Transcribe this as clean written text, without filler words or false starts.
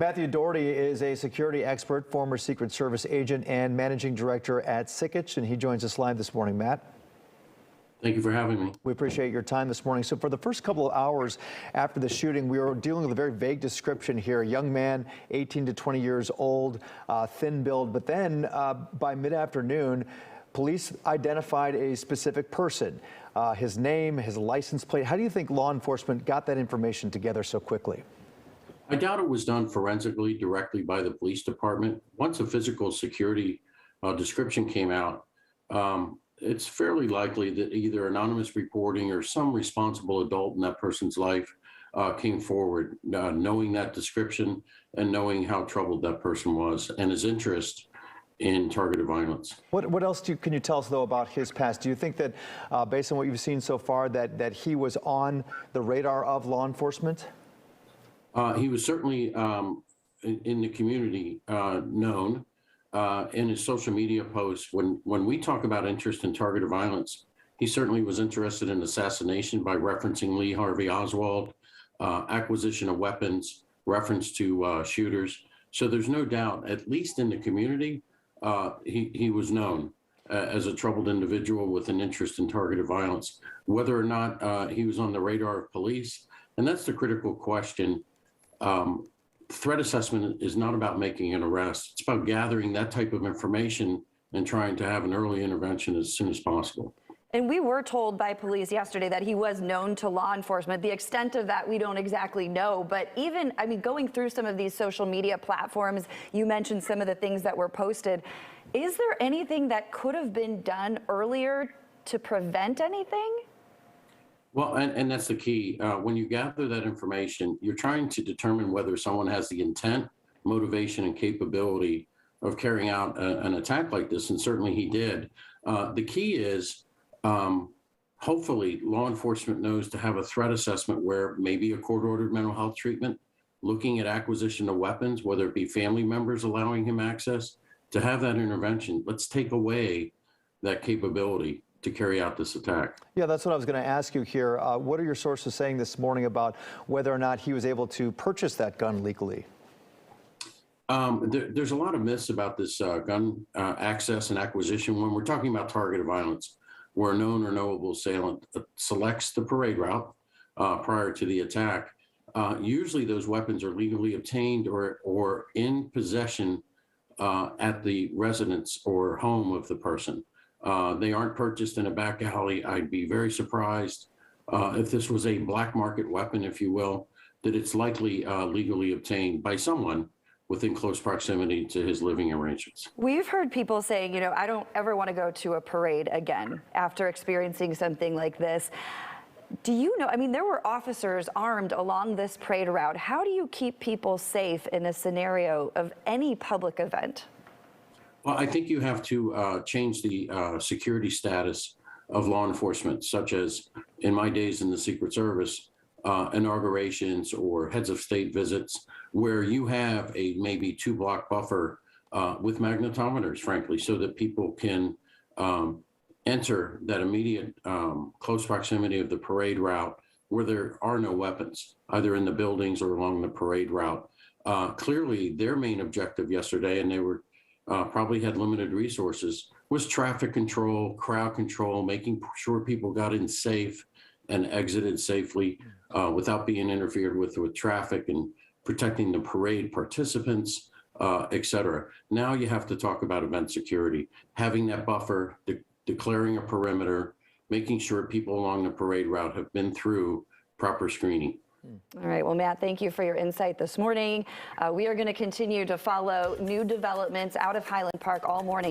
Matthew Doherty is a security expert, former Secret Service agent, and managing director at Sikich, and he joins us live this morning. Matt. Thank you for having me. We appreciate your time this morning. So for the first couple of hours after the shooting, we were dealing with a very vague description here. A young man, 18 to 20 years old, thin build. But then by mid-afternoon, police identified a specific person, his name, his license plate. How do you think law enforcement got that information together so quickly? I doubt it was done forensically directly by the police department. Once a physical security description came out, it's fairly likely that either anonymous reporting or some responsible adult in that person's life came forward, knowing that description and knowing how troubled that person was and his interest in targeted violence. What else can you tell us, though, about his past? Do you think that, based on what you've seen so far, that he was on the radar of law enforcement? He was certainly in the community known. In his social media posts, when we talk about interest in targeted violence, he certainly was interested in assassination by referencing Lee Harvey Oswald, acquisition of weapons, reference to shooters. So there's no doubt, at least in the community, he was known as a troubled individual with an interest in targeted violence. Whether or not he was on the radar of police, and that's the critical question. Threat assessment is not about making an arrest. It's about gathering that type of information and trying to have an early intervention as soon as possible. And we were told by police yesterday that he was known to law enforcement. The extent of that, we don't exactly know. But even, I mean, going through some of these social media platforms, you mentioned some of the things that were posted. Is there anything that could have been done earlier to prevent anything? Well, and that's the key. When you gather that information, you're trying to determine whether someone has the intent, motivation, and capability of carrying out an attack like this, and certainly he did. The key is, hopefully, law enforcement knows to have a threat assessment where maybe a court-ordered mental health treatment, looking at acquisition of weapons, whether it be family members allowing him access, to have that intervention. Let's take away that capability to carry out this attack. Yeah, that's what I was going to ask you here. What are your sources saying this morning about whether or not he was able to purchase that gun legally? There's a lot of myths about this gun access and acquisition. When we're talking about targeted violence, where a known or knowable assailant selects the parade route prior to the attack, usually those weapons are legally obtained or in possession at the residence or home of the person. They aren't purchased in a back alley. I'd be very surprised if this was a black market weapon, if you will, that it's likely legally obtained by someone within close proximity to his living arrangements. We've heard people saying, you know, I don't ever want to go to a parade again after experiencing something like this. Do you know, I mean, there were officers armed along this parade route. How do you keep people safe in a scenario of any public event? Well, I think you have to change the security status of law enforcement, such as in my days in the Secret Service, inaugurations or heads of state visits, where you have a maybe 2-block buffer with magnetometers, frankly, so that people can enter that immediate close proximity of the parade route where there are no weapons, either in the buildings or along the parade route. Clearly, their main objective yesterday, and they were probably had limited resources, was traffic control, crowd control, making sure people got in safe and exited safely without being interfered with traffic, and protecting the parade participants, et cetera. Now you have to talk about event security, having that buffer, declaring a perimeter, making sure people along the parade route have been through proper screening. All right. Well, Matt, thank you for your insight this morning. We are going to continue to follow new developments out of Highland Park all morning.